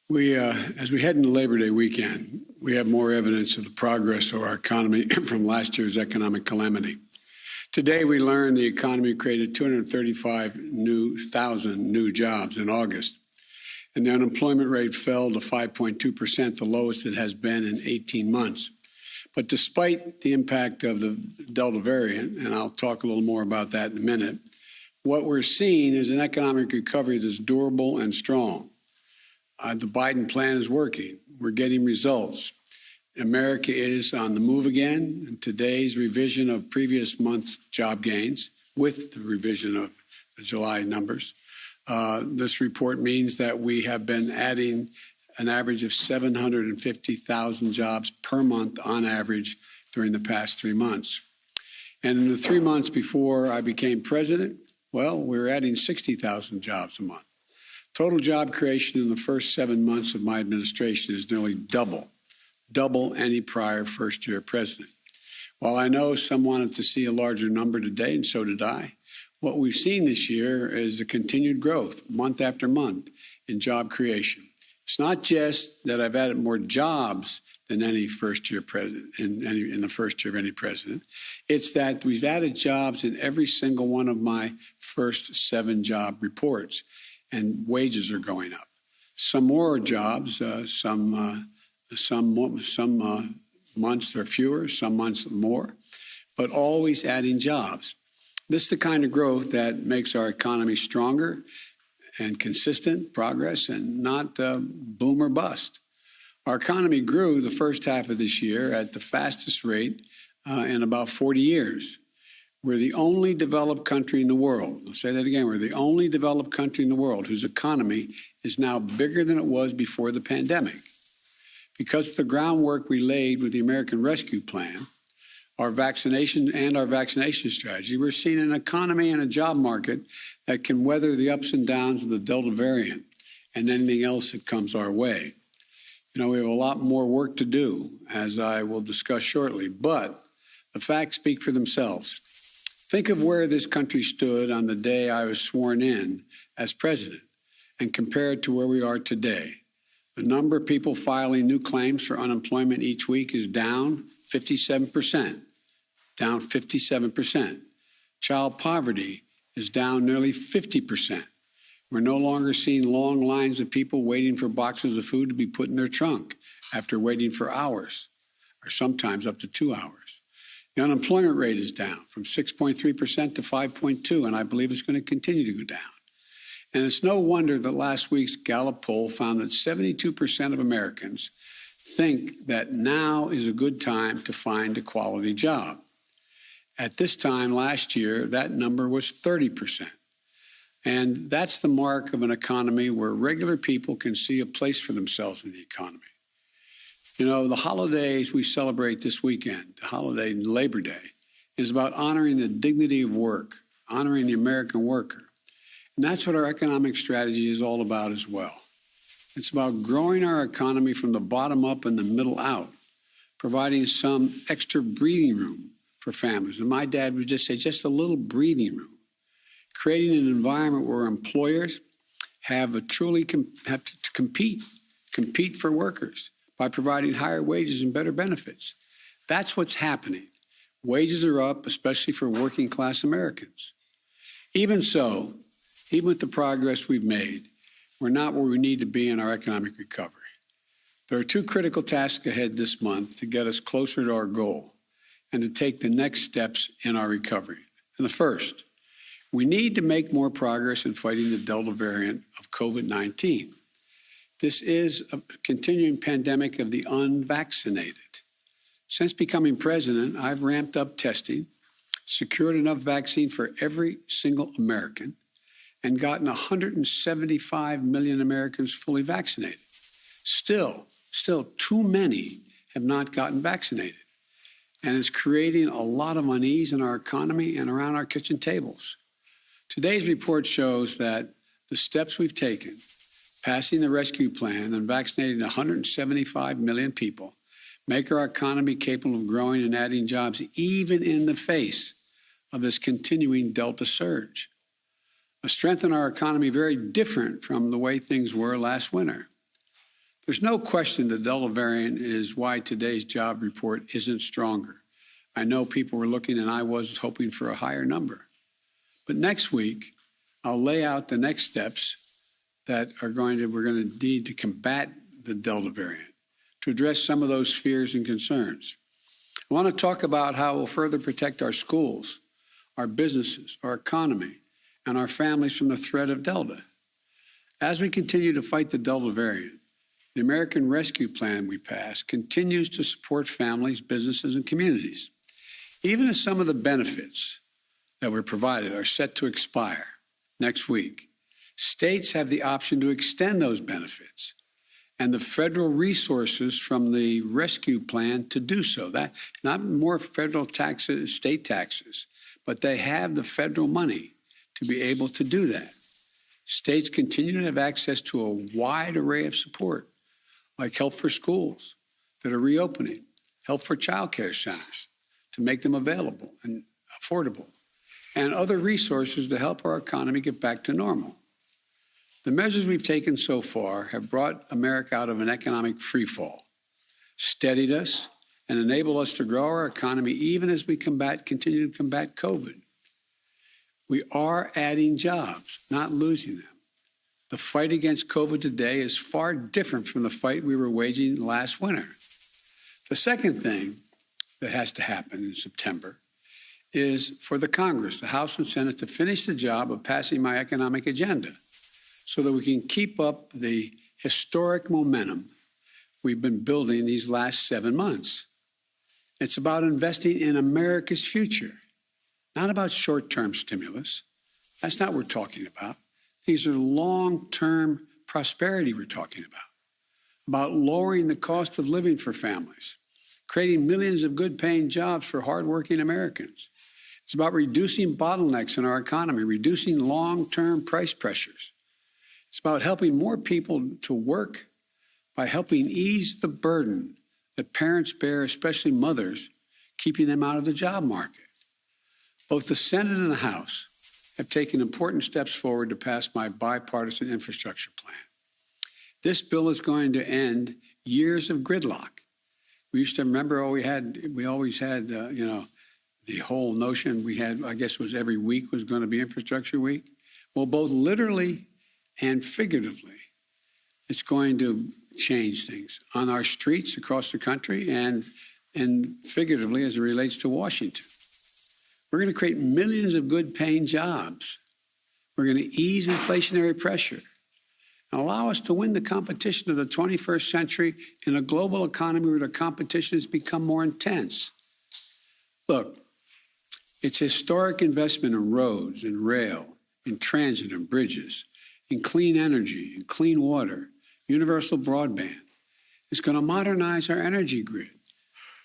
As we head into Labor Day weekend, we have more evidence of the progress of our economy from last year's economic calamity. Today, we learned the economy created 235,000 new jobs in August, and the unemployment rate fell to 5.2%, the lowest it has been in 18 months. But despite the impact of the Delta variant, and I'll talk a little more about that in a minute, what we're seeing is an economic recovery that's durable and strong. The Biden plan is working. We're getting results. America is on the move again. And today's revision of previous month's job gains, with the revision of the July numbers, this report means that we have been adding an average of 750,000 jobs per month on average during the past 3 months. And in the 3 months before I became president, well, we're adding 60,000 jobs a month. Total job creation in the first 7 months of my administration is nearly double any prior first-year president. While I know some wanted to see a larger number today, and so did I, what we've seen this year is a continued growth, month after month, in job creation. It's not just that I've added more jobs than any first-year president, in the first year of any president. It's that we've added jobs in every single one of my first 7 job reports, and wages are going up. Some more jobs, some months are fewer, some months more, but always adding jobs. This is the kind of growth that makes our economy stronger and consistent progress and not boom or bust. Our economy grew the first half of this year at the fastest rate in about 40 years. We're the only developed country in the world. I'll say that again. We're the only developed country in the world whose economy is now bigger than it was before the pandemic. Because of the groundwork we laid with the American Rescue Plan, our vaccination strategy, we're seeing an economy and a job market that can weather the ups and downs of the Delta variant and anything else that comes our way. You know, we have a lot more work to do, as I will discuss shortly, but the facts speak for themselves. Think of where this country stood on the day I was sworn in as president and compare it to where we are today. The number of people filing new claims for unemployment each week is down 57%. Down 57%. Child poverty is down nearly 50%. We're no longer seeing long lines of people waiting for boxes of food to be put in their trunk after waiting for hours, or sometimes up to 2 hours. The unemployment rate is down from 6.3% to 5.2%, and I believe it's going to continue to go down. And it's no wonder that last week's Gallup poll found that 72% of Americans think that now is a good time to find a quality job. At this time last year, that number was 30%. And that's the mark of an economy where regular people can see a place for themselves in the economy. You know, the holidays we celebrate this weekend, the holiday Labor Day, is about honoring the dignity of work, honoring the American worker. And that's what our economic strategy is all about as well. It's about growing our economy from the bottom up and the middle out, providing some extra breathing room for families. And my dad would just say, just a little breathing room, creating an environment where employers have to compete for workers by providing higher wages and better benefits. That's what's happening. Wages are up, especially for working class Americans. Even so, even with the progress we've made, we're not where we need to be in our economic recovery. There are 2 critical tasks ahead this month to get us closer to our goal and to take the next steps in our recovery. And the first, we need to make more progress in fighting the Delta variant of COVID-19. This is a continuing pandemic of the unvaccinated. Since becoming president, I've ramped up testing, secured enough vaccine for every single American, and gotten 175 million Americans fully vaccinated. Still too many have not gotten vaccinated. And it's creating a lot of unease in our economy and around our kitchen tables. Today's report shows that the steps we've taken, passing the rescue plan and vaccinating 175 million people, make our economy capable of growing and adding jobs even in the face of this continuing Delta surge. A strength in our economy very different from the way things were last winter. There's no question the Delta variant is why today's job report isn't stronger. I know people were looking, and I was hoping for a higher number. But next week, I'll lay out the next steps that we're going to need to combat the Delta variant, to address some of those fears and concerns. I want to talk about how we'll further protect our schools, our businesses, our economy, and our families from the threat of Delta. As we continue to fight the Delta variant, the American Rescue Plan we passed continues to support families, businesses, and communities. Even as some of the benefits that were provided are set to expire next week, states have the option to extend those benefits and the federal resources from the rescue plan to do so. That not more federal taxes, state taxes, but they have the federal money to be able to do that. States continue to have access to a wide array of support, like help for schools that are reopening, help for child care centers to make them available and affordable, and other resources to help our economy get back to normal. The measures we've taken so far have brought America out of an economic freefall, steadied us, and enabled us to grow our economy even as we continue to combat COVID. We are adding jobs, not losing them. The fight against COVID today is far different from the fight we were waging last winter. The second thing that has to happen in September is for the Congress, the House and Senate, to finish the job of passing my economic agenda so that we can keep up the historic momentum we've been building these last 7 months. It's about investing in America's future, not about short-term stimulus. That's not what we're talking about. These are long-term prosperity we're talking about lowering the cost of living for families, creating millions of good-paying jobs for hardworking Americans. It's about reducing bottlenecks in our economy, reducing long-term price pressures. It's about helping more people to work by helping ease the burden that parents bear, especially mothers, keeping them out of the job market. Both the Senate and the House have taken important steps forward to pass my bipartisan infrastructure plan. This bill is going to end years of gridlock. We used to remember, we always had, the whole notion we had, I guess it was every week was going to be infrastructure week. Well, both literally and figuratively, it's going to change things on our streets across the country and figuratively as it relates to Washington. We're going to create millions of good-paying jobs. We're going to ease inflationary pressure and allow us to win the competition of the 21st century in a global economy where the competition has become more intense. Look, it's historic investment in roads and rail, in transit and bridges, in clean energy, in clean water, universal broadband. It's going to modernize our energy grid.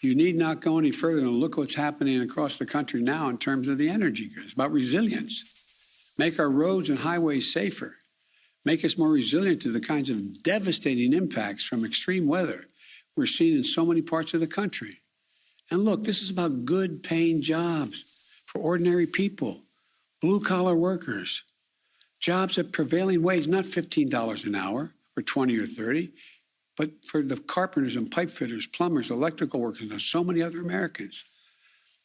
You need not go any further than look what's happening across the country now in terms of the energy grid. It's about resilience. Make our roads and highways safer. Make us more resilient to the kinds of devastating impacts from extreme weather we're seeing in so many parts of the country. And look, this is about good paying jobs for ordinary people, blue-collar workers, jobs at prevailing wage, not $15 an hour or 20 or 30, but for the carpenters and pipe fitters, plumbers, electrical workers, and so many other Americans.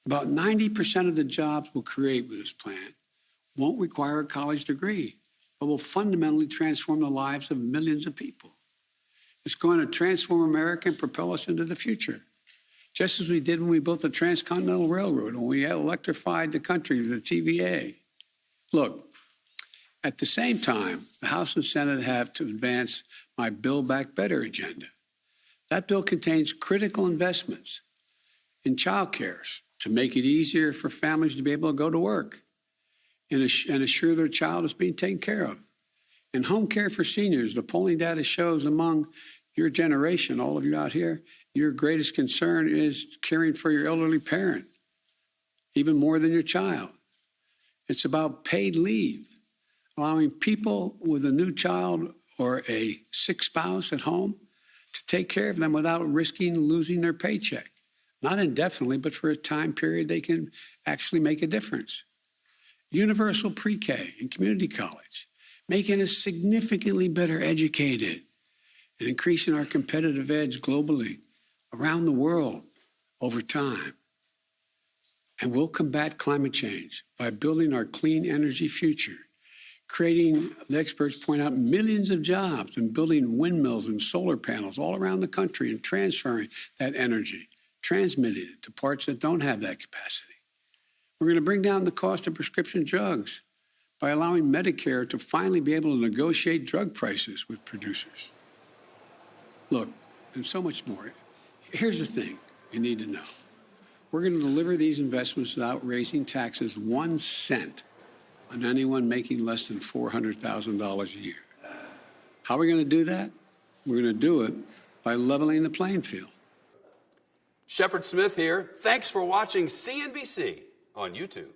About 90% of the jobs we'll create with this plan won't require a college degree, but will fundamentally transform the lives of millions of people. It's going to transform America and propel us into the future, just as we did when we built the Transcontinental Railroad, when we electrified the country with the TVA. Look, at the same time, the House and Senate have to advance my Build Back Better agenda. That bill contains critical investments in child care to make it easier for families to be able to go to work and assure their child is being taken care of. In home care for seniors, the polling data shows among your generation, all of you out here, your greatest concern is caring for your elderly parent, even more than your child. It's about paid leave, allowing people with a new child or a sick spouse at home to take care of them without risking losing their paycheck. Not indefinitely, but for a time period they can actually make a difference. Universal pre-K and community college, making us significantly better educated and increasing our competitive edge globally, around the world, over time. And we'll combat climate change by building our clean energy future, creating, the experts point out, millions of jobs and building windmills and solar panels all around the country and transferring that energy, transmitting it to parts that don't have that capacity. We're going to bring down the cost of prescription drugs by allowing Medicare to finally be able to negotiate drug prices with producers. Look, and so much more. Here's the thing you need to know. We're going to deliver these investments without raising taxes 1 cent on anyone making less than $400,000 a year. How are we going to do that? We're going to do it by leveling the playing field. Shepard Smith here. Thanks for watching CNBC on YouTube.